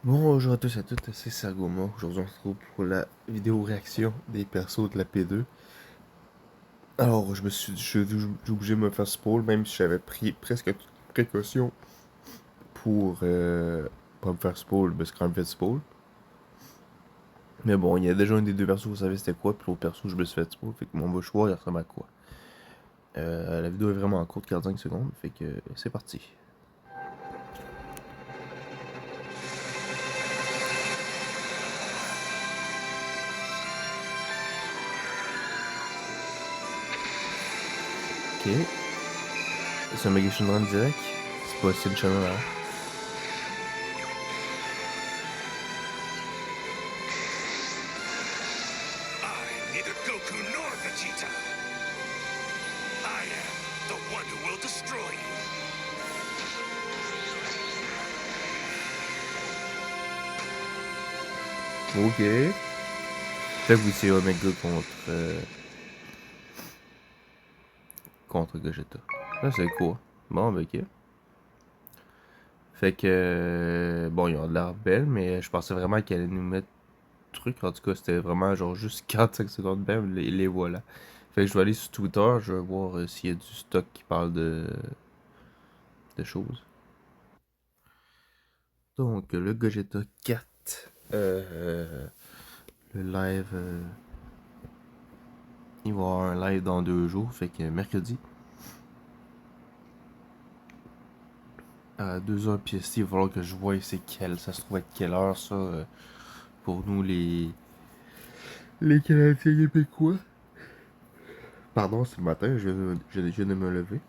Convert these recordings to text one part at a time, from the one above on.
Bonjour à tous et à toutes, c'est Sagoma. Aujourd'hui, on se retrouve pour la vidéo réaction des persos de la P2. Alors, j'ai obligé de me faire spoil, même si j'avais pris presque toute précaution pour pas me faire spoil, parce que quand même fait spoil. Mais bon, il y a déjà un des deux persos, vous savez c'était quoi, puis l'autre perso, je me suis fait spoil, fait que mon choix, il ressemble à quoi. La vidéo est vraiment courte, 45 secondes, fait que c'est parti. Ok, c'est un Mega Shenron direct, c'est pas Sin Channel là. I, neither Goku nor Vegeta. I am the one who will destroy you. Ok. Fait que oui, c'est Omega contre Gogeta. Ah, c'est cool. Bon, ben ok. Fait que. Bon, ils ont de l'air belle, mais je pensais vraiment qu'elle allait nous mettre truc. En tout cas, c'était vraiment genre juste 45 secondes, bam, les voilà. Fait que je vais aller sur Twitter, je vais voir s'il y a du stock qui parle de choses. Donc, le Gogeta 4. Le live. Il va y avoir un live dans 2 jours, fait que mercredi. À 2h PST, il va falloir que je vois c'est quelle. Ça se trouve être quelle heure ça pour nous les Canadiens québécois. Pardon, c'est le matin, je viens de me lever.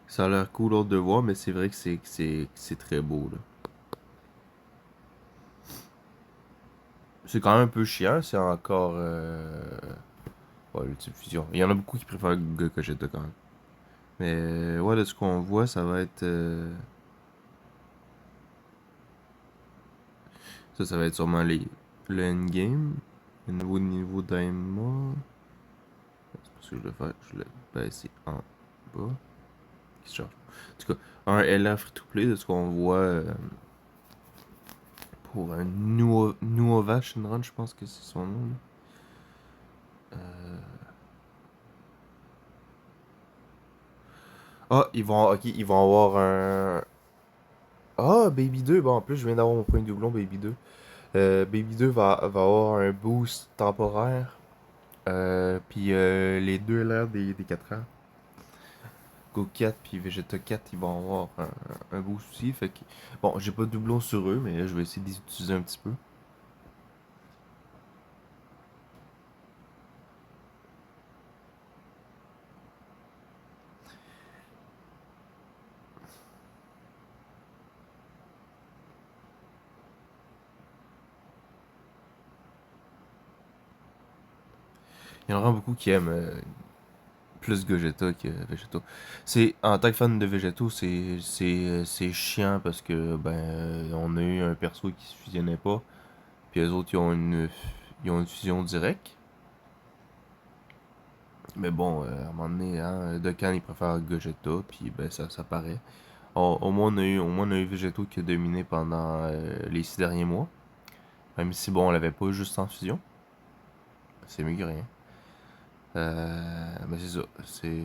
Ça a l'air cool de voir, mais c'est vrai que c'est très beau là. C'est quand même un peu chiant, c'est encore ouais, le type fusion. Il y en a beaucoup qui préfèrent Gogeta quand même. Mais ouais, de ce qu'on voit, ça va être ça va être sûrement le endgame, le nouveau niveau d'Aima. C'est pas ce que je vais faire, je vais le baisser en bas. Qui se charge. En tout cas, un LR free to play de ce qu'on voit pour un Nuova Shenron, je pense que c'est son nom. Ah, ils vont avoir un. Ah, Baby 2, bon, en plus, je viens d'avoir mon point de doublon, Baby 2. Baby 2 va avoir un boost temporaire. Puis les deux LR des 4 ans. Go 4 puis Vegeta 4, ils vont avoir un boost aussi. Fait que, bon, j'ai pas de doublon sur eux, mais je vais essayer de les utiliser un petit peu. Il y en aura beaucoup qui aiment plus Gogeta que Végéto. C'est en tant que fan de Végéto, c'est chiant parce que ben on a eu un perso qui se fusionnait pas, puis les autres ils ont une fusion directe. Mais bon, à un moment donné, hein, Dokkan il préfère Gogeta, puis ben ça paraît. Au moins on a eu Végéto qui a dominé pendant les 6 derniers mois. Même si bon on l'avait pas juste en fusion. C'est mieux que rien. Mais c'est ça. C'est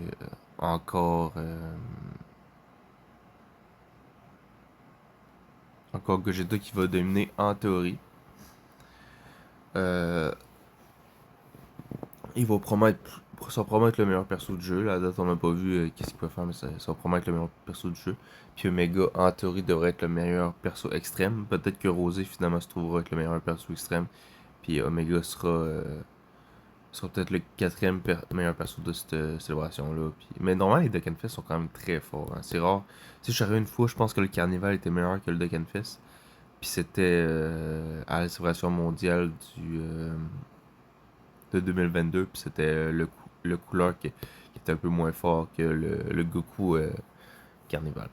encore encore Gogeta qui va dominer en théorie. Euh, il va promettre, ça va promettre le meilleur perso de jeu. Là, à date, on n'a pas vu qu'est-ce qu'il peut faire, mais ça va promettre le meilleur perso de jeu. Puis Omega, en théorie, devrait être le meilleur perso extrême. Peut-être que Rosé, finalement, se trouvera être le meilleur perso extrême. Puis Omega sera peut-être le quatrième meilleur perso de cette célébration-là. Mais normalement, les Dokkanfest sont quand même très forts. Hein. C'est rare. Si je suis arrivé une fois, je pense que le Carnival était meilleur que le Dokkanfest. Puis c'était à la célébration mondiale de 2022. Puis c'était le couleur qui était un peu moins fort que le Goku Carnival.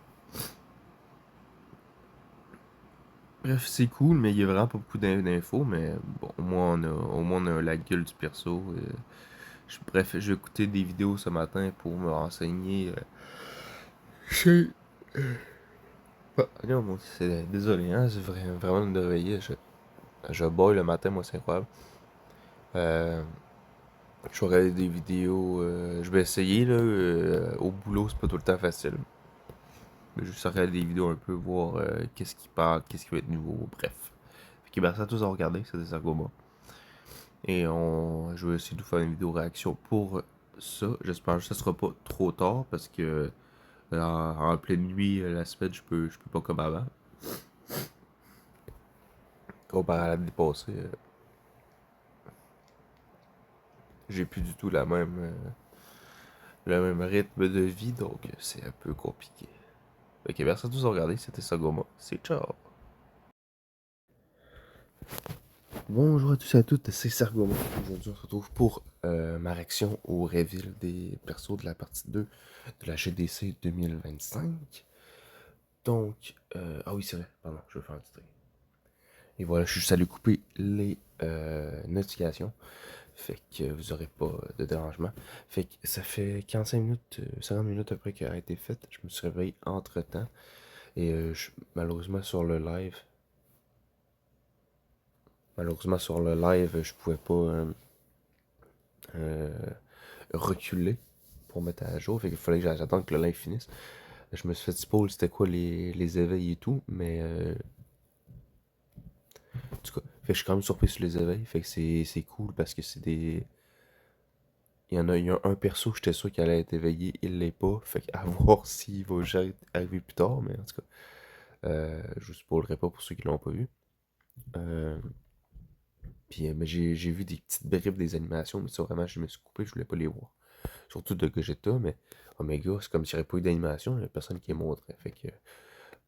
Bref, c'est cool, mais il y a vraiment pas beaucoup d'infos, mais bon, au moins on a la gueule du perso. Bref, j'ai écouté des vidéos ce matin pour me renseigner. C'est... non, bon, désolé, hein, c'est vraiment de réveiller. Je boil le matin, moi, c'est incroyable. Euh, je vais regarder des vidéos. Je vais essayer, là. Au boulot, c'est pas tout le temps facile. Mais juste regarder des vidéos un peu, voir qu'est-ce qui parle, qu'est-ce qui va être nouveau, bref. Fait que ben, ça tous à regarder, c'est des Argoma. Je vais essayer de vous faire une vidéo réaction pour ça. J'espère que ça sera pas trop tard parce que en pleine nuit, la semaine, je peux pas comme avant. Comparé à l'année passée, j'ai plus du tout le même rythme de vie, donc c'est un peu compliqué. Ok, merci à tous de regarder, c'était Sagoma. C'est ciao! Bonjour à tous et à toutes, c'est Sargoma. Aujourd'hui, on se retrouve pour ma réaction au reveal des persos de la partie 2 de la GDC 2025. Donc, ah oui, c'est vrai, pardon, je vais faire un petit truc. Et voilà, je suis juste allé couper les notifications. Fait que vous aurez pas de dérangement. Fait que ça fait 45 minutes, 50 minutes après qu'elle a été faite. Je me suis réveillé entre temps. Et malheureusement sur le live. Malheureusement sur le live, je pouvais pas euh, reculer pour mettre à jour. Fait qu'il fallait que j'attende que le live finisse. Je me suis fait spoil c'était quoi les éveils et tout. Mais en tout cas, fait que je suis quand même surpris sur les éveils. Fait que c'est cool parce que c'est des. Il y a un perso, j'étais sûr qu'il allait être éveillé, il l'est pas. Fait qu'à voir s'il va arriver plus tard, mais en tout cas, je vous spoilerai pas pour ceux qui l'ont pas vu. Euh, Puis mais j'ai vu des petites bribes des animations, mais ça vraiment, je me suis coupé, je voulais pas les voir. Surtout de Gogeta, mais Omega, c'est comme s'il n'y avait pas eu d'animation, il n'y a personne qui les montrait. Fait que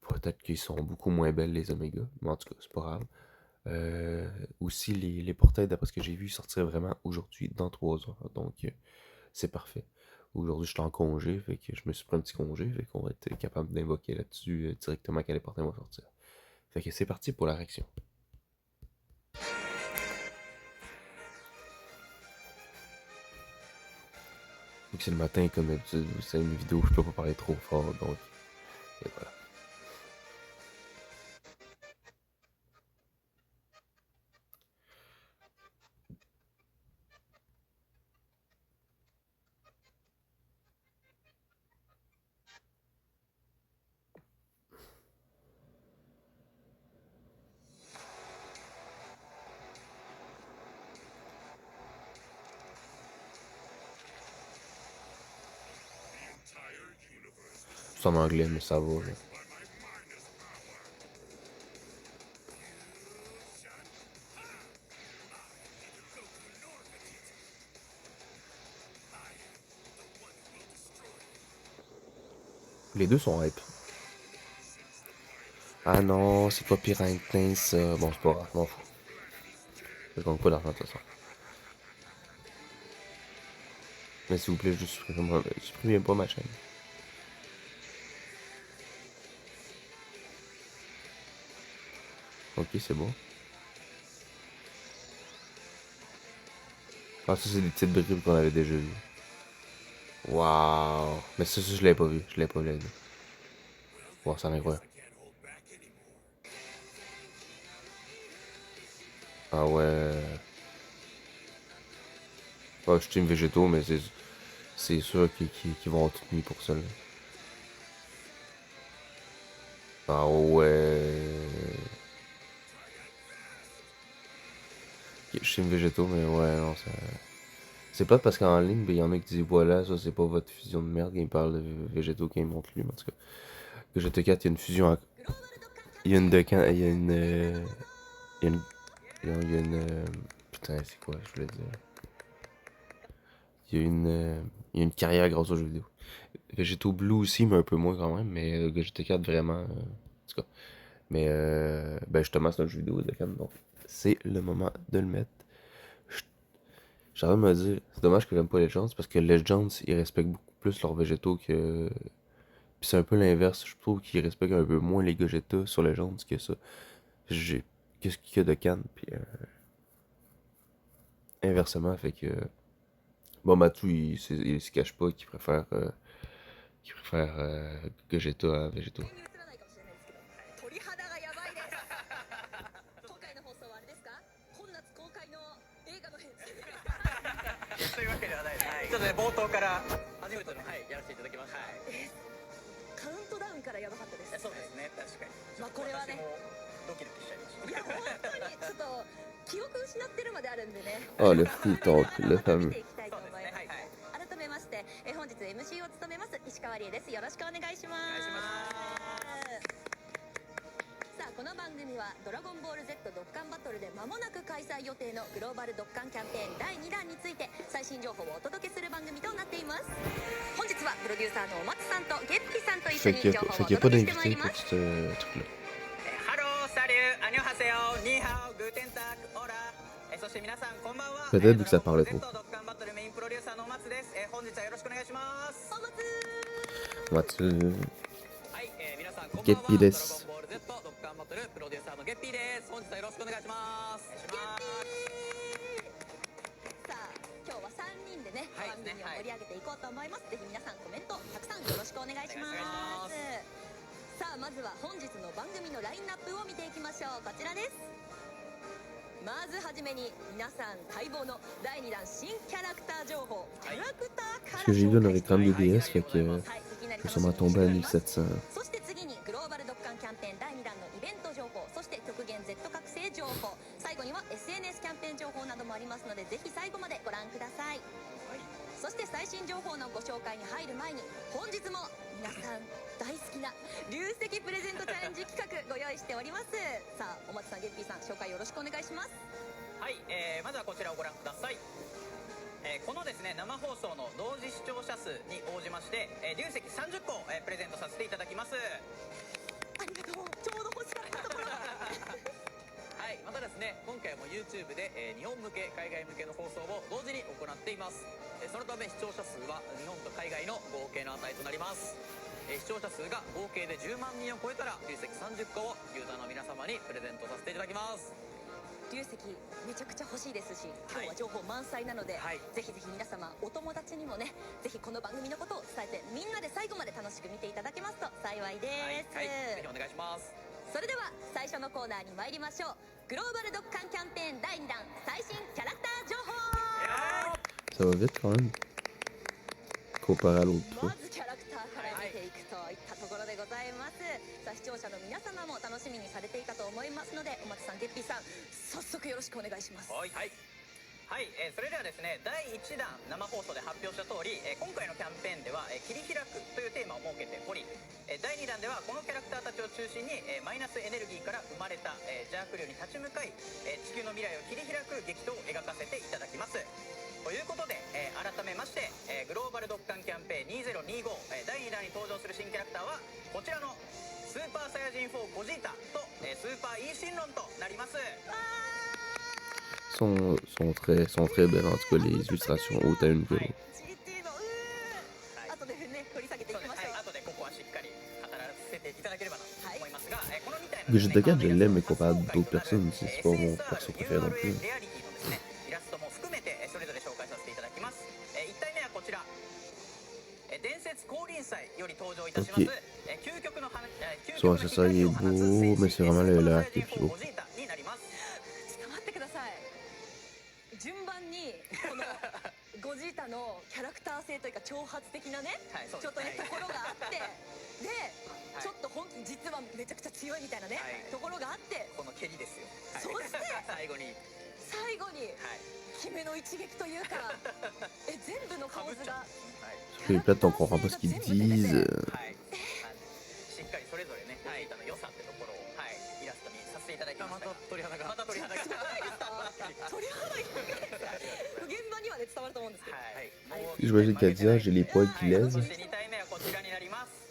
peut-être qu'ils sont beaucoup moins belles les Omega, mais en tout cas, c'est pas grave. Aussi, les portails, d'après ce que j'ai vu, sortiraient vraiment aujourd'hui, dans 3 heures. Donc, c'est parfait. Aujourd'hui, je suis en congé, fait que je me suis pris un petit congé, fait qu'on va être capable d'invoquer là-dessus directement quand les portails vont sortir. Fait que c'est parti pour la réaction. Donc c'est le matin, comme d'habitude, c'est une vidéo, je peux pas parler trop fort, donc, et voilà. C'est en anglais, mais ça va, là. Les deux sont hype. Ah non, c'est pas Piranha ça. Bon, c'est pas grave, je m'en fous. Je gagne pas d'argent de toute façon. Mais s'il vous plaît, juste supprimez pas ma chaîne. Ok, c'est bon. Ah, ça, c'est des petites bribes qu'on avait déjà vues. Waouh. Mais ça, je l'avais pas vu. Je l'ai pas vu. Wow, c'est incroyable. Ah ouais. Ouais, je team végétaux, mais c'est sûr qu'ils vont tout mis pour ça, là. Ah ouais. Ok, je team végétaux, mais ouais, non, ça. C'est plate parce qu'en ligne, il y en a qui disent voilà, ça c'est pas votre fusion de merde, il parle de végétaux qui montre lui, mais en tout cas. Vegeta 4, il y a une fusion. Il y a une de quand. Il y a une. Il y a une. Il y a une. Putain, c'est quoi, je voulais dire. Il y a une. Il y a une carrière grâce aux jeux vidéo. Végétaux Blue aussi, mais un peu moins quand même. Mais Vegeta 4, vraiment. En tout cas. Mais ben justement, c'est un jeu vidéo de quand donc c'est le moment de le mettre. J'ai envie de me dire, c'est dommage que j'aime pas Legends parce que Legends, ils respectent beaucoup plus leurs végétaux que. Puis c'est un peu l'inverse, je trouve qu'ils respectent un peu moins les Gogeta sur Legends que ça. J'ai qu'est-ce qu'il y a de Cannes, puis inversement, fait que bon, Matou, il se cache pas qu'il préfère Gogeta à Végéto. に映らないかもしれないですけど、鳥肌がやばいです。今回の放送はあれですか？本夏公開の映画の編成というわけではないです。ちょっとね、冒頭から初めての、やらせていただきました。カウントダウンからやばかったです。そうですね、確かに。まあこれはね、私もドキドキしちゃいました。いや本当にちょっと記憶失ってるまであるんでね。Ah, le free talk, le 見 fameux. ていきたいと思います。改めまして、本日 MC を務めます石川理恵です。よろしくお願いします。さあこの番組はドラゴンボール Z ドッカンバトルで間もなく開催予定のグローバルドッカンキャンペーン第2弾について最新情報をお届けする番組となっています。本日はプロデューサーのお松さんとゲッピさんと一緒 Fait に qu'il 情 n'y 報を a, お fait qu'il y a pas 届けしてまい d'invité りま pour す。 ce truc-là. ハロー、サリュー、アニョハセヨ、ニーハオ、グーテンタク、オラ。そして皆さんこんばんは。 Peut-être que ça parlait trop. ドッカンバトルメインプロデューサーのお松です。本日はよろしくお願いします。お松Matsu. はい、皆さんこんばんは。ゲッピーです。ドラゴンボール Z ドッカンバトルプロデューサーのゲッピーです。本日はよろしくお願いします。さあ今日は3人でね、番組を盛り上げていこうと思います。ぜひ皆さんコメントたくさんよろしくお願いします。さあまずは本日の番組のラインナップを見ていきましょう。こちらです。まずはじめに皆さん待望の第2弾新キャラクター情報、キャラクターから Parce que j'ai vu une réclame de DS, fait que はい、いきなり je vais sûrement tomber à 1700. そして次にグローバルドッカンキャンペーン第2弾のイベント情報、そして極限 Z 覚醒情報、最後には SNS キャンペーン情報などもありますのでぜひ最後までご覧ください。そして最新情報のご紹介に入る前に本日も皆さん大好きな流石プレゼントチャレンジ企画ご用意しております。さあお松さん、ゲッピーさん、紹介よろしくお願いします。はい、まずはこちらをご覧ください。このですね生放送の同時視聴者数に応じまして、流石30個、プレゼントさせていただきます。ありがとう、ちょうど欲しかったところはい、またですね今回も YouTube で、日本向け海外向けの放送を同時に行っています。そのため視聴者数は日本と海外の合計の値となります。視聴者数が合計で10万人を超えたら流石30個をユーザーの皆様にプレゼントさせていただきます。流石めちゃくちゃ欲しいですし、今日は情報満載なので、ぜひぜひ皆様お友達にもね、ぜひこの番組のことを伝えてみんなで最後まで楽しく見ていただけますと幸いです。はい、ぜひお願いします。それでは最初のコーナーに参りましょう。グローバルドッカンキャンペーン第2弾最新キャラクター情報。 Ça va vite quand même. Comparé à l'autre ま fois. ずキャラクターから見ていくといったところでございます。さあ視聴者の皆様も楽しみにされていたと思いますので、お松さん、ゲッピーさん、早速よろしくお願いします。はい、それではですね第1弾生放送で発表した通り、今回のキャンペーンでは、切り開くというテーマを設けており、第2弾ではこのキャラクターたちを中心に、マイナスエネルギーから生まれた、邪悪竜に立ち向かい、地球の未来を切り開く激闘を描かせていただきます。ということで、改めまして、グローバルドッカンキャンペーン2025、第2弾に登場する新キャラクターはこちらのスーパーサイヤ人4ゴジータと、スーパーイーシンロンとなります。Sont très belles, en tout cas, les illustrations, autant une que l'autre. 後でね、掘り下げていきましょう。後でここはしっかり語らせていただければなと思いますが、このみたいな Gogeta 4, je l'aime, mais comparé à d'autres personnes, c'est pas mon perso préféré non plus. レアリティのですねイラストも含めてそれぞれ紹介させていただきます。1体目はこちら、伝説降臨祭より登場いたします。 Ok. 究極の Son accessoire il est beau, mais c'est vraiment le arc qui est plus beau. ゴジータになります。ちょっと待ってください。順番にこのゴジータのキャラクター性というか挑発的なね、ちょっとねところがあって、で、ちょっと実はめちゃくちゃ強いみたいなね、ところがあって、この蹴りですよ。そして最後に決めの一撃というか、全部の構図が Les plates, on comprend pas ce qu'ils disent. しっかりそれぞれねゴジータの良さってところを、イラストにさせていただきました。また鳥肌が鳥肌現場にはね伝わると思うんですけど、J'imagine qu'elle dit, ah, j'ai les poils qui そ lèsent. して2体目はこちらになります。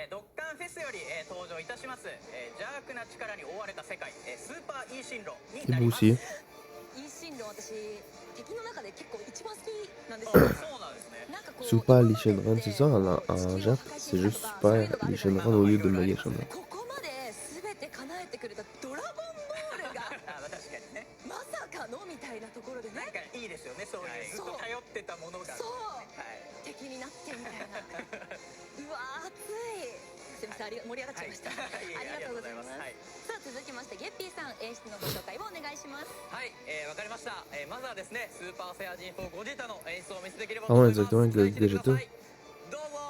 ドッカンフェスより、登場いたします、邪悪な力に覆われた世界、スーパーイーシンロに C'est なり beau ます。 aussi. イーシンロン、私敵の中で結構一番好きなんですよ。そうなんですね。なんかこう Super Lee Shenron, c'est ça en Jap? C'est juste Super Lee Shenron au lieu de Mega Shenron. ここまで全て叶えてくるとドラゴンボールがあ、まあ確かにね。まさかのみたいなところでねなんかいいですよね、そうはいいうずっと頼ってたものが。そうはい。敵になってみたいなうわー熱いすみません盛り上がっちゃいました、はいいえいえありがとうございますありがとうございます。はい さあ続きましてゲッピーさん演出のご紹介をお願いしますはい、わかりました。まずはですね、スーパーセアジン4ゴジータの演出をお見せできればと Ah 思 ouais, います。 exactement, avec 期待しててくだ Vegeta. さい。どうぞ。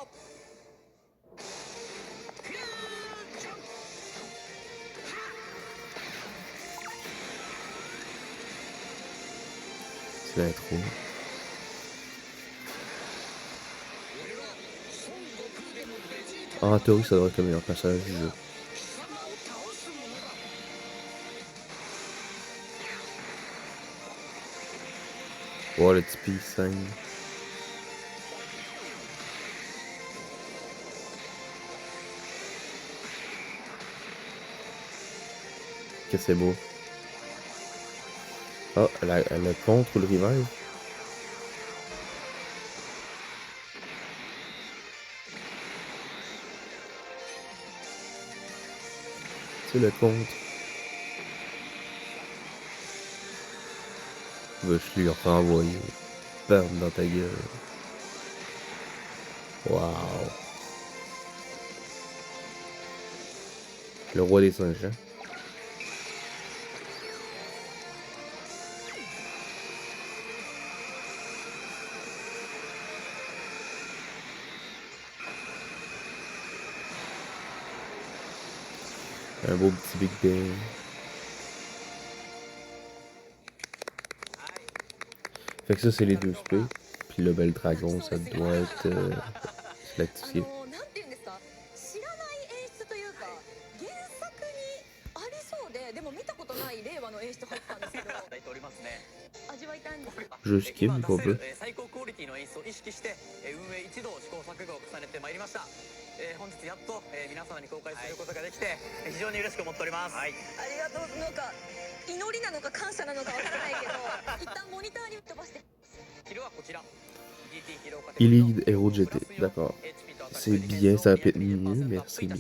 C'est l'intro. En théorie, ça devrait être le meilleur personnage du jeu. Oh, le petit peace sign. Que c'est beau. Oh, elle a contre le revive. C'est le contre. Va, je lui renvoyer. Bam dans ta gueule. Waouh. Le roi des singes, hein. Un beau petit Big Bang. Fait que ça, c'est les deux splits. Puis le bel dragon, ça doit être lactifié. なんていうんですか知らない演出というか原作にありそうででも見たことない令和の演出入ったんですけどいただいておりますね。味わいたいんです Je skip, 今 un 出 peu. せる最高クオリティの演出を意識して運営一同試行錯誤を重ねてまいりました。本日やっと皆様に公開することができて非常に嬉しく思っております。はい。ありがとうなんか祈りなのか感謝なのかわからないけど一旦モニターに飛ばして昼はこちら。GT ヒーローカテゴリーの Elite Hero GT, d'accord. C'est bien, ça peut être mieux, mais c'est mieux.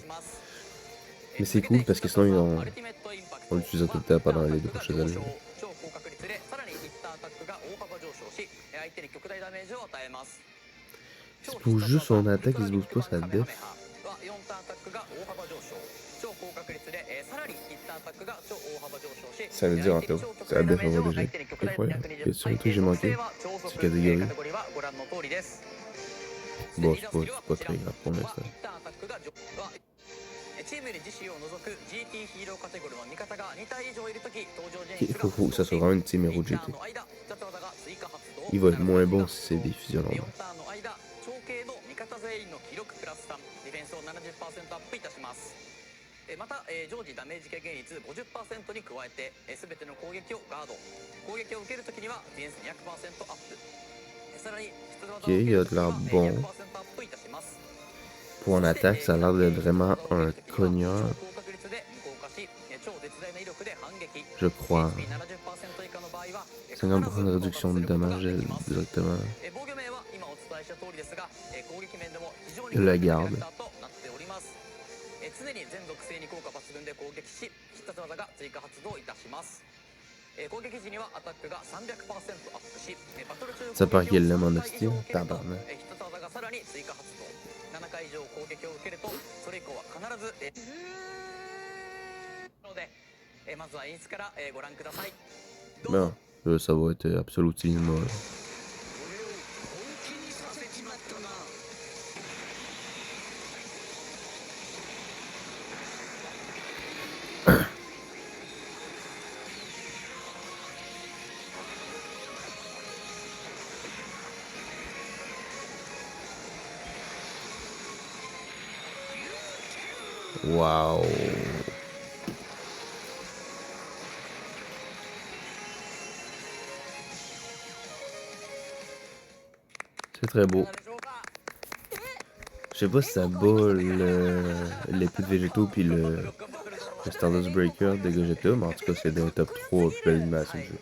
Mais c'est cool parce que sinon on l'utilisera tout le temps pendant les 2 prochaines années. 超高確率でさらにヒッターアタックが大幅上昇し相手に極大ダメージを与えます。 Il se bouge juste son attaque, il se bouge pas sa def. は4ターンアタックが大幅上昇。超高確率でさらにヒッターアタックが超大幅上昇し Ça veut dire en tout. C'est la def on va déjà. Incroyable. Y a-t-il un truc que j'ai manqué? C'est catégorie. Bon, c'est pas très grave pour l'instant. チームより自身を除く GT ヒーローカテゴリーの味方が2体以上いるとき登場時 Il faut que ça soit vraiment une team Hero GT. Il va être moins bon si c'est des fusions normales. 4ターンの間長系の味方全員の記録プラス3ディフェンスを 70% アップいたします。また常時ダメージ軽減率 50% に加えて全ての攻撃をガード攻撃を受けるときにはディフェンス 200% アップさらに必殺技を受けるときには 200% アップいたします。 Pour en attaque, ça a l'air d'être vraiment un cogneur. Je crois. 50% de réduction de dommages directement. De la garde. 常に全属性に効果抜群で攻撃し必殺技が追加発動いたします。攻撃時にはアタックが 300% アップしバトル中 Ça part qu'elle l'aime en hostie, tabarnak. 必殺技がさらに追加発動7回以上攻撃を受けるとそれ以降は必ずのでまずは演出からご覧ください。 Non, là, ça va être absolutisme. Waouh. C'est très beau. Je sais pas si ça bat l'épée de végétaux puis le Stardust Breaker de Gogeta, mais en tout cas c'est des top 3 plus belle animation du jeu.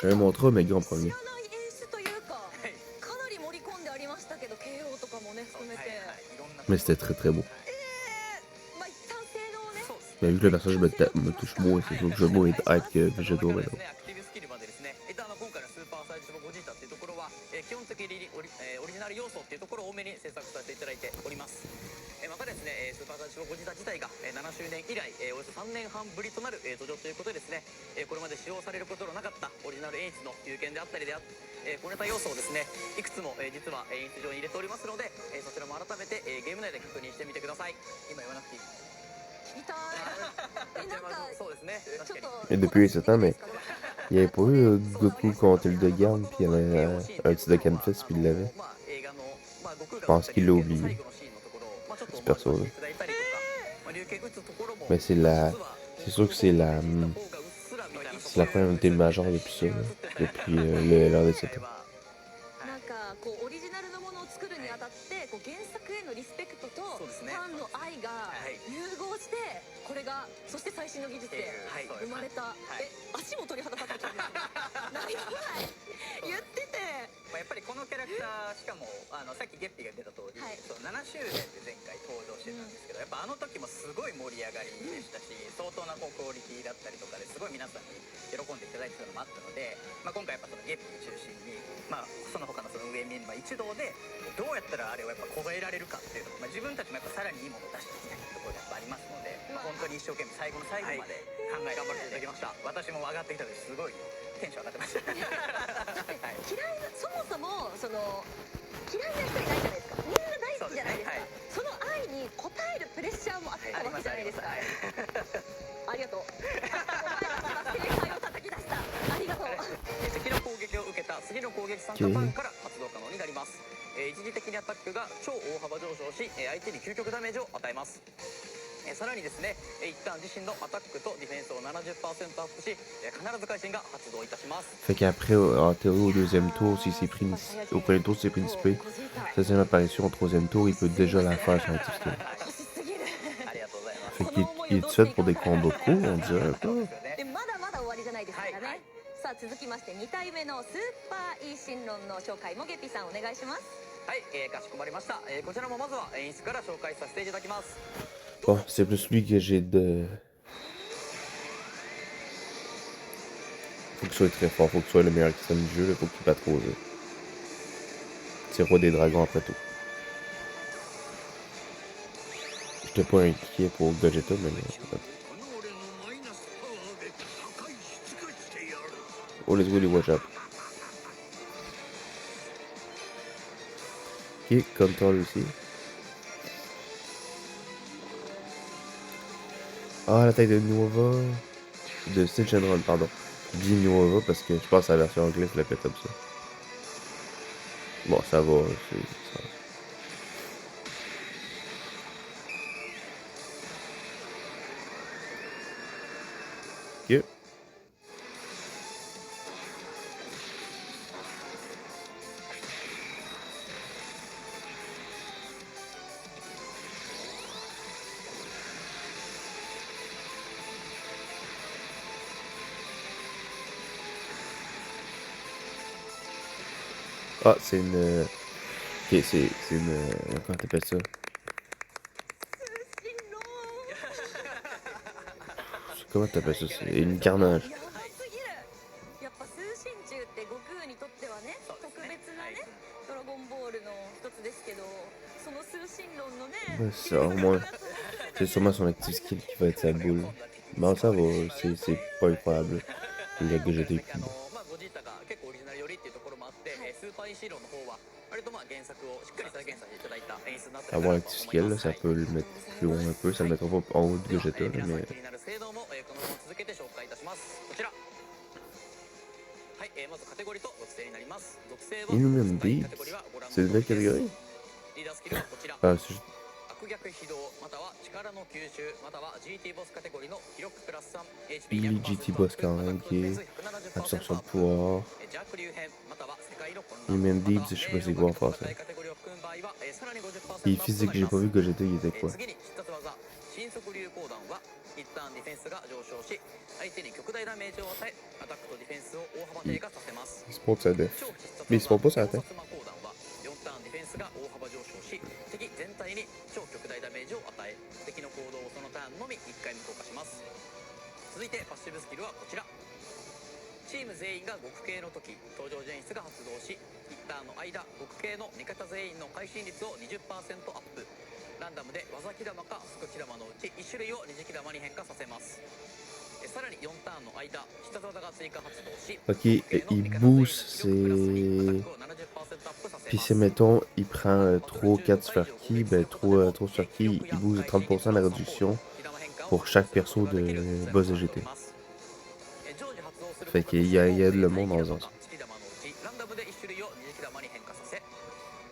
J'avais montré au Mega en premier. 知らない演出というかかなり盛り込んでありましたけけど KO とかもね含めて、いろんな Mais c'était très très beau. まあ一旦性能をね そうですね Mais vu que le personnage me touche moins, c'est sûr que je vais moins être hype que Végéto 今回 maintenant. ですねアクティブスキルまでですね今回のスーパーサイズゴジータっていうところは基本的にオリジナル要素っていうところを多めに制作させていただいておりますまたですねスーパーサイズゴジータ自体が7周年以来およそ3年半ぶりとなる登場ということでですねこれまで使用されることのなかったオリジナル演出の有権であったり小ネタ要素をですねいくつも実は演出上に入れておりますのでそちらも改めてゲーム内で確認してみてください今言わなくていい聞きたいなんかそうですねちょっと Et depuis 7 ans, mais il n'y avait pas eu Goku contre le Degarde, puis il y avait un petit Dokkan Fist, puis il l'avait. Je pense qu'il l'a oublié, ce perso-là. Mais c'est la... C'est sûr que c'est la première unité majeure depuis ça, là. Depuis l'heure des 7 ans. なんかこうオリジナルのものを作るにあたってこう原作へのリスペクトとフそうですねァンの愛が融合してこれがそして最新の技術で生まれた足も鳥肌立ってきたんですよなんやばい言っててやっぱりこのキャラクターしかもさっきゲッピーが出た通り、はいそう7周年で前回登場してたんですけど、やっぱあの時もすごい盛り上がりでしたし、相当なこうクオリティだったりとかですごい皆さんに喜んでいただいてたのもあったので、今回やっぱそのゲッピー中心に、その他のその運営メンバー一同でどうやったらあれをやっぱ超えられるかっていうのを、自分たちもやっぱさらにいいものを出していきたいところがやっぱありますので、本当に一生懸命最後の最後まで考え頑張っていただきました。私も上がってきたのですごいテンション上がってました嫌いなそもそもその嫌いな人いないじゃないですかみんな大好きじゃないですかその愛に応えるプレッシャーもあったわけじゃないですかありがとう正解を叩き出したありがとう敵の攻撃を受けた次の攻撃参加ターンから発動可能になります。一時的にアタックが超大幅上昇し相手に究極ダメージを与えます。さらにですね一旦自身のアタックとディフェンスを 70% アップし必ず会心が発動いたします。 Fait qu'après, en théorie, au deuxième tour, s'il s'est pris au premier tour, s'il s'est principé, sa deuxième apparition au troisième tour, il peut déjà la faire sur un petit skill. ありがとうございます。 Fait qu'il est tout seul pour des combos courts, on dirait un peu. でまだまだ終わりじゃないですからね、さあ続きまして2体目のスーパーイーシンロンの紹介もゲッピさんお願いします。はい、かしこまりました。こちらもまずは演出から紹介させていただきます。 Bon, c'est plus lui que j'ai de... Faut qu'il soit très fort, faut qu'il soit le meilleur extrême du jeu, là, faut qu'il batte Rosé. C'est roi des dragons après tout. J'étais pas inquiet pour Gogeta, mais... Oh, let's go les watch up. Ok, contrôle aussi. Ah, la taille de Nova. De Stitch and Run, pardon. Je dis Nova parce que je pense à la version anglaise, je l'appelle comme ça. Bon, ça va, c'est ça. Ok. Ah, c'est une... Ok, c'est une... Comment t'appelles ça? Comment t'appelles ça? C'est une carnage. やばすぎるやっぱ通信中って悟空にとってはね特別なねドラゴンボールの一つですけどその通信論のね C'est au moins... C'est sûrement son active skill qui va être sa boule. Mais ça va, c'est pas incroyable. Le Gogeta est plus bon. ゴジータが結構オリジナル寄りっていうところもあって、スーパーイーシーロンの方は割と原作をしっかり再現させていただいた演出になっているかなと思 Avoir い l'active ます。 skill, là, ça peut le mettre plus loin un peu. Ça le mettra pas en haut de Gogeta, là, 皆さん mais... 気になる性能もこのまま続けて紹介いたします。こちらはい、まずカテゴリーと属性になります。属性は Illuminate スパイカテゴリーはご覧の C'est une nouvelle catégorie? リーダースキルはこちら Ah, c'est juste... 悪逆非道または力の吸収または GT ボスカテゴリーの記録プラス 3HP GT boss quand même, qui est absorption de pouvoir. Human Deep, je sais pas c'est quoi en français. Et physique, j'ai pas vu Gogeta, il était quoi? 新速流光弾は一旦ディフェンスが上昇し相手に極大ダメージを与えアタックとディフェンスを大幅低下させます。 Il se monte sa def. Mais il se monte pas sa tête. ターンディフェンスが大幅上昇し、敵全体に超極大ダメージを与え、敵の行動をそのターンのみ1回無効化します。続いてパッシブスキルはこちら。チーム全員が極系の時、登場演出が発動し、1ターンの間極系の味方全員の会心率を 20% アップ。ランダムで技木玉か副木玉のうち1種類を二次木玉に変化させます。さらに4ターンの間、必殺技が追加発動し、 Ok, il booste ses... Puis si mettons, il prend trop 4 Sparky, ben trop Sparky, il booste de 30% la réduction pour chaque perso de boss de GT. Fait qu'il y aide le monde dans le sens. ランダムで1種類を二次木玉に変化させ、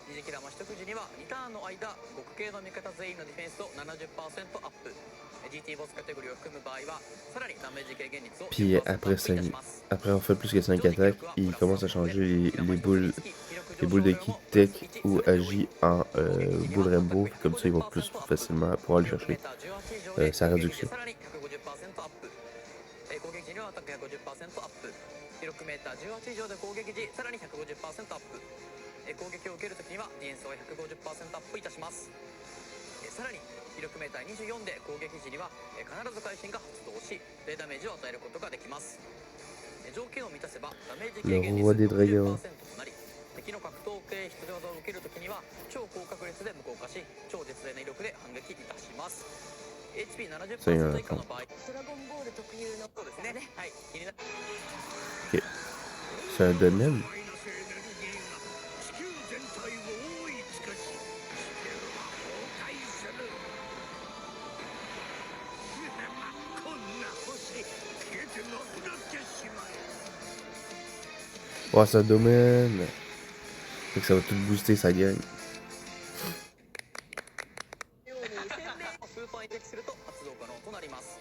二次木玉取得時には2ターンの間、極系の味方全員のディフェンスを 70% アップ。GT ボスカテゴリーを含む場合は、さらにダメージ軽減率を Puis après on fait plus que 5 attaques, il commence à changer les boules de ki tech ou agit en boule rainbow, comme ça il va plus facilement pouvoir aller chercher sa réduction. 攻撃時にはアタック 150% アップ。記録メーター18以上で攻撃時、さらに 150% アップ。攻撃を受けるときにはディフェンスを 150% アップいたします。さらに記録メーター24で攻撃時には必ず会心が発動し、低ダメージを与えることができます。条件を満たせばダメージ軽減率 50% となり、敵の格闘系必要技を受けるときには超高確率で無効化し、超絶大な威力で反撃いたします。HP70% 以下の場合、ドラゴンボール特有のそうですね。はい。気になる。 Ok. C'est un domaine. 地球全体を覆い尽くし、地球は崩壊する。こんな星、消えてなくなってしまえ。 Ouais, c'est un domaine. Fait que ça va tout booster sa gang. スーパーインデックスすると発動可能となります。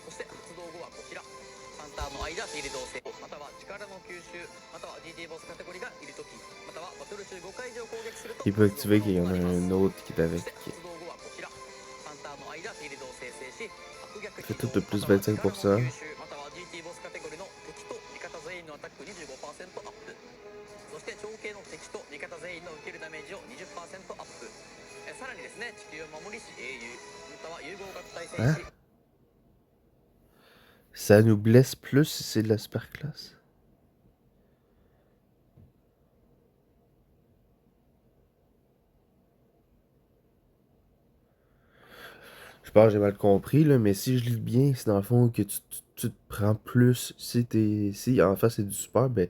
そして発動後はこちら。3ターンの間、フィールドを制、または力の吸収、または GT ボスカテゴリーがいるとき、またはバトル中5回以上攻撃すると Il peut activer qu'il y en a un autre qui est avec. そして発動後はこちら。3ターンの間、フィールドを生成し、悪逆 Fait tout de plus 25%. または GT ボスカテゴリーの敵と味方全員のアタック 25% アップ。そして長径の敵と味方全員の受けるダメージを 20% アップ。さらにですね、地球を守りし英雄、または融合合体戦士。 Ça nous blesse plus si c'est de la super classe. Je pense que j'ai mal compris, là, mais si je lis bien, c'est dans le fond que tu te prends plus. Si en face c'est du super, ben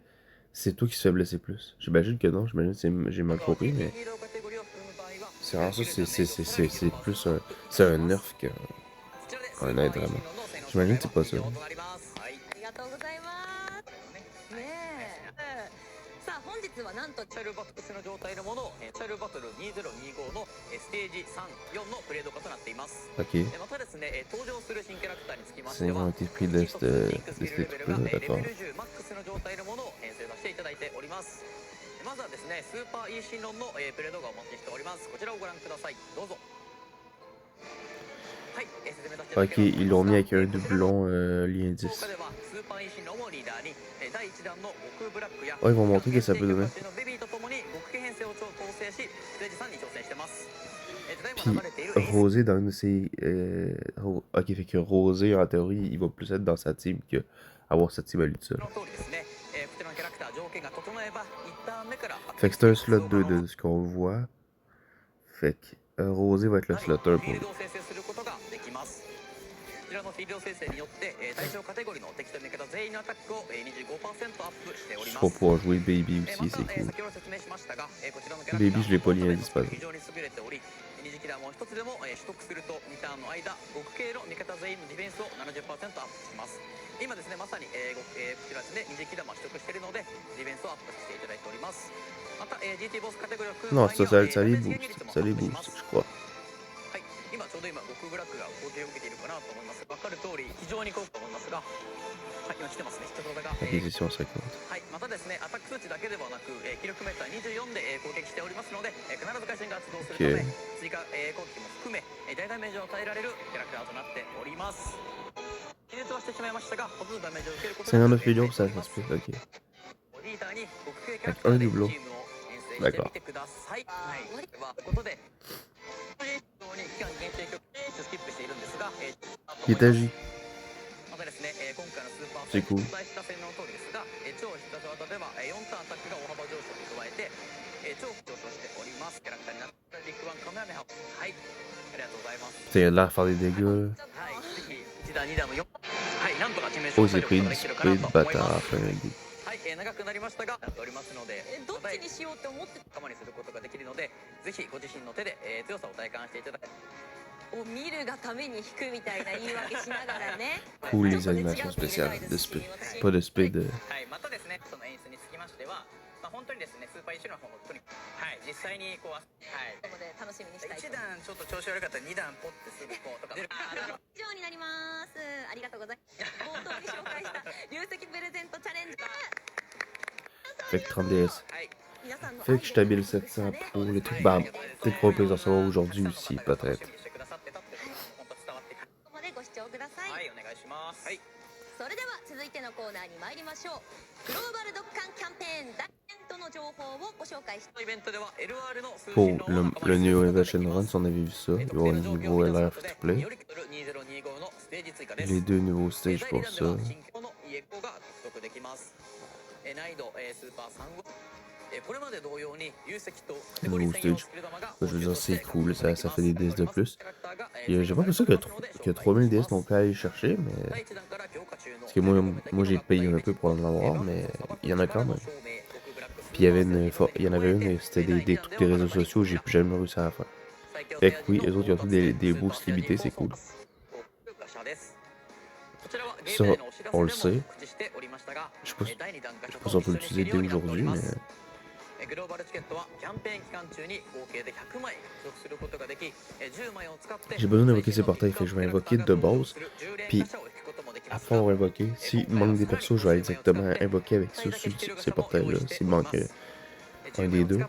c'est toi qui se fais blesser plus. J'imagine que non, j'imagine que j'ai mal compris, mais c'est en ça, c'est plus un, c'est un nerf qu'un aide vraiment. J'imagine que c'est pas ça. ありがとうございますねえ。さあ本日はなんとチャイルバトルの状態のものをチャイルバトル2025のステージ3、4のプレード化となっています。 Ok. またですね、登場する新キャラクターにつきまして C'est は、 un petit prix de ce truc-là, レベ d'accord. ル10マックスの状態のものを編成させていただいております。まずはですね、スーパーイーシンロンのプレードがお待ちしております。こちらをご覧ください。どうぞ。はい、説明させていただ Ok, きます。 ils l'ont mis avec un doublon lien 10. 福岡ではスーパーイーシンロンをリーダーに第1弾の極ブラックや Oh, ils vont montrer que ça peut donner. ベビーとともに極系編成を構成し、ステージ3に挑戦してます。 Puis Rosé dans ses. Ok, fait que Rosé, en théorie, il va plus être dans sa team que avoir sa team à lui seul. Fait que c'est un slot 2 de ce qu'on voit. Fait que Rosé va être le slot 1 pour lui. こちらのフィールド生成によって対象カテゴリーの敵と味方全員のアタックを 25% アップしております。 Pour pouvoir jouer Baby aussi, c'est cool. Baby, je l'ai pas lié à 10 par exemple. 二次キラーも一つでも取得すると2ターンの間、極系の味方全員のディフェンスを 70% アップします。今ですね、まさにこちらですね、二次キラーも取得しているのでディフェンスをアップさせていただいております。また GT ボスカテゴリーを含む Non, ça les booste. Ça les booste, je crois. はい、今ちょうど極ブラックが攻撃を受けているかなと思います。分かる通り非常に効果と思いますが、はい、今来てますね。必殺技が、Acquisition 50. はい、またですね、アタック数値だけではなく、気力メーター24で、攻撃しておりますので、必ず回線が発動するので、追加、攻撃も含め、大ダメージを与えられるキャラクターとなっております。気絶はしてしまいましたが、ほとんどダメージを受けることなく、 59 millions, ça respecte, ok. リーダーに極系キャラクターでチームを編成 D'accord. てみてください。はい。ではということで、非常に期間限定曲スキップしているんですが、Il est agi. またですね、今回のスーパー C'est cool. お伝えした性能の通りですが、超必殺技では4ターンアタックが大幅上昇に加えて、超上昇しております。キャラクターになったリックワンカメハメハ。はい。ありがとうございます。 Putain, il a l'air de faire des dégâts. はい。ぜひ1弾2弾の4、はい、なんとか致命傷 Oh, を j'ai 防 pris ぐことが du できるか spray な de と思いま bâtard. す。 Enfin, avec des- はい、長くなりましたがやっておりますので、どっちにしようって思って我慢にすることができるので、ぜひご自身の手で、強さを体感していただき、を見るがために引くみたいな言い訳しながらね Cool les animations spéciales de spray. Pas de spray de. はい、またですね、その演出につきましては、本当にですね、スーパー1の方もとにかく、はい、実際にこう、はい、なので楽しみにしたいと1段ちょっと調子悪かったら2段ポッてすぐこうとか、以上になります。ありがとうございます。冒頭に紹介した流石プレゼントチャレンジ。 Fait que 30 DS. はい、皆さんの Fait que je t'habille 700 pour les trucs. Bah, peut-être qu'on peut les recevoir aujourd'hui aussi, peut-être. してくださってたっていうのが本当伝わってくる。ここまでご視聴ください。はい、お願いします。はい。それでは続いてのコーナーに参りましょう。グローバルドッカンキャンペーン大イベントの情報をご紹介しイベントでは LR の数 Pour 字の le Neo Invasion Run, si on avait vu ça, il y aura un nouveau LR free to play. 2025のステージ追加です。 Les deux nouveaux stages 第 pour 2弾 ça. では新規のイエコが獲得できます。難易度スーパー3号。これまで同様に有石とカテゴリー専用スキル玉が Je veux dire, c'est cool, ça fait des DS de plus. J'ai pas l'impression qu'il y a 3000 DS non plus à aller chercher, mais. 第1弾から強化中の Parce que moi j'ai payé un peu pour en avoir, mais il y en a quand même. Puis il y en avait une, c'était des trucs des réseaux sociaux, j'ai plus jamais réussi à la faire. Fait que oui, les autres ils ont tous des boosts limités, c'est cool. Ça, on le sait. Je sais pas si on peut l'utiliser dès aujourd'hui, mais. グローバルチケットはキャンペーン期間中に合計で100枚獲得することができ、10枚を使って J'ai besoin d'invoquer ces portails, fait que je vais invoquer de base. Puis, après avoir invoqué, s'il manque des persos, je vais aller directement invoquer avec ces portails-là, s'il manque un des deux.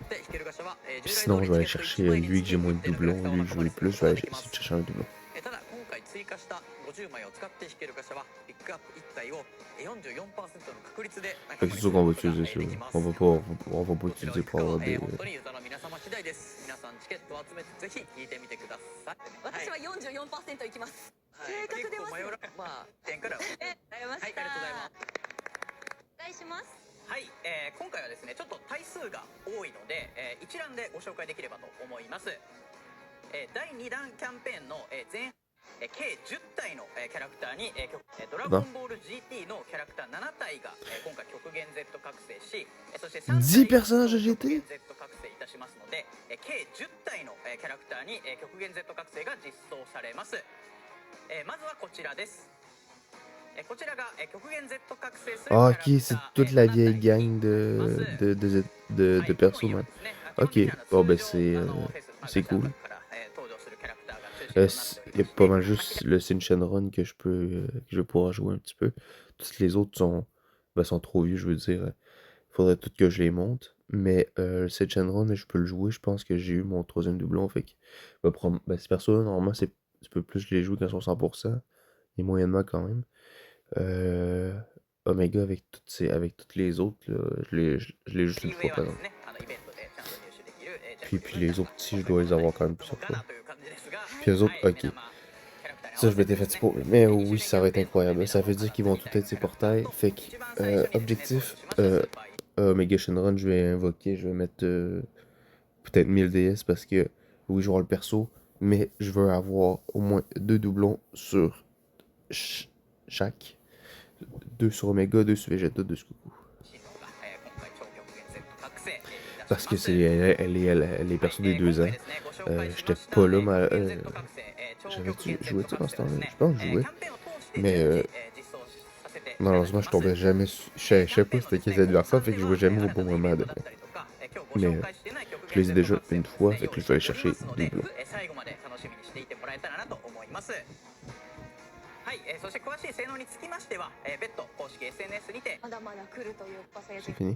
Puis sinon, je vais aller chercher lui que j'ai moins de doublons, lui que je voulais plus, je vais aller essayer de chercher un doublon. ただ今回追加した50枚を使って引ける箇所はピックアップ1体を 44% の確率で Fait que c'est sûr qu'on va utiliser ça. On va pas utiliser pour avoir des. 本当にユーザーの皆様次第です。皆さんチケットを集めてぜひ聞いてみてください。私は 44% いきます。正確出ます。まあ点から。はい、ありがとうございます。お願いします。はい、今回はですねちょっと体数が多いので、一覧でご紹介できればと思います。第2弾キャンペーンの前計10体のキャラクターにドラゴンボール GT のキャラクター7体が今回極限 Z 覚醒し、そして10 personnages de GT? Z 覚醒いたしますので、計10体のキャラクターに極限 Z 覚醒が実装されます。まずはこちらです。こちらが極限 Z 覚醒する Ah, ok, c'est toute la vieille gang de persos, man. Ok, bon, ben c'est cool. Il y a pas mal juste le Shenron que je vais pouvoir jouer un petit peu. Toutes les autres sont trop vieux, je veux dire. Faudrait tout que je les monte. Mais le Shenron, je peux le jouer. Je pense que j'ai eu mon 3e doublon. Fait que ces persos-là, normalement, tu peux plus les jouer quand ils sont 100%. Et moyennement quand même. Omega avec toutes les autres, là, je l'ai juste une fois par exemple. Puis les autres petits, je dois les avoir quand même plusieurs fois. Puis les autres, ok. Ça, je m'étais fait pour. Mais oui, ça va être incroyable. Ça veut dire qu'ils vont tout être ces portails. Fait que, objectif, Omega Shenron, je vais invoquer, je vais mettre peut-être 1000 DS parce que, oui, je vais avoir le perso, mais je veux avoir au moins 2 doublons sur chaque. 2 sur Omega, 2 sur Vegeta, 2 sur Goku. Parce que c'est les persos des 2 ans. J'étais pas là, mais j'avais-tu joué dans ce temps-là? Je pense que je jouais. Mais malheureusement, je tombais jamais. Je sais pas c'était qui les adversaires, fait que je jouais jamais au bon moment de. Mais je les ai déjà une fois, fait que je vais aller chercher des doublons. はい、そして詳しい性能につきましては、別途公式 SNS にてまだまだ来るというお声 C'est fini?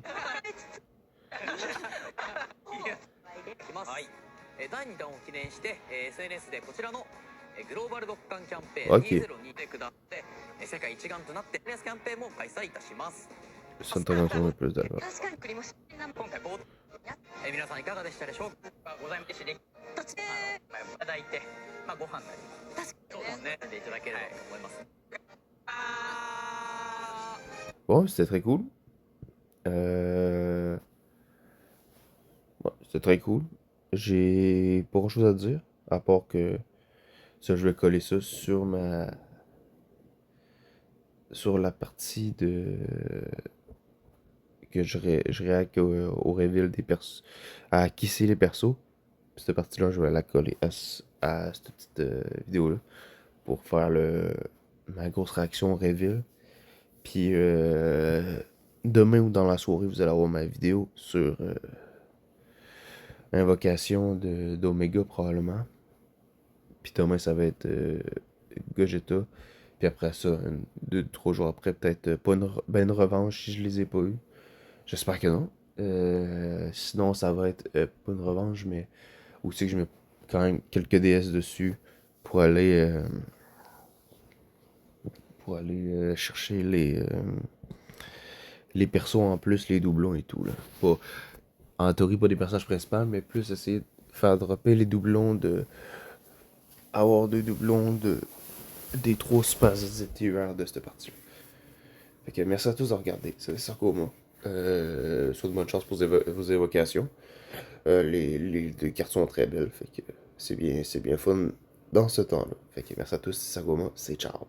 はい、第2弾を記念して、SNS でこちらのグローバルドッカンキャンペーン2022で下って世界一丸となってキャンペーンも開催いたします。Ça me tente d'entendre plus d'alors. 確かにクリも今回冒頭皆さんいかがでしたでしょうか。ございましていただいて、ご飯なりそうですねでいただければと思います。Bon, c'était très cool. Euh... Ouais, c'était très cool. J'ai pas grand chose à dire, à part que ça, je vais coller ça sur la partie de que je réacte au reveal des persos, à qui c'est les persos. Puis cette partie-là, je vais la coller à cette petite vidéo-là pour faire ma grosse réaction au reveal. Puis demain ou dans la soirée, vous allez avoir ma vidéo sur invocation d'Omega probablement. Puis demain, ça va être Gogeta. Puis après ça, 2-3 jours après, peut-être pas une revanche si je les ai pas eu. J'espère que non. Sinon, ça va être pas une revanche, mais aussi que je mets quand même quelques DS dessus pour aller chercher les persos en plus, les doublons et tout là. Pas, en théorie pas des personnages principaux, mais plus essayer de faire dropper les doublons avoir des doublons des 3 Super ZTUR de cette partie. Fait que merci à tous de regarder. C'est Sarkoma. Soit de bonne chance pour vos évocations. Les cartes sont très belles. Fait que c'est bien fun dans ce temps-là. Fait que merci à tous, c'est Sarkoma, c'est ciao.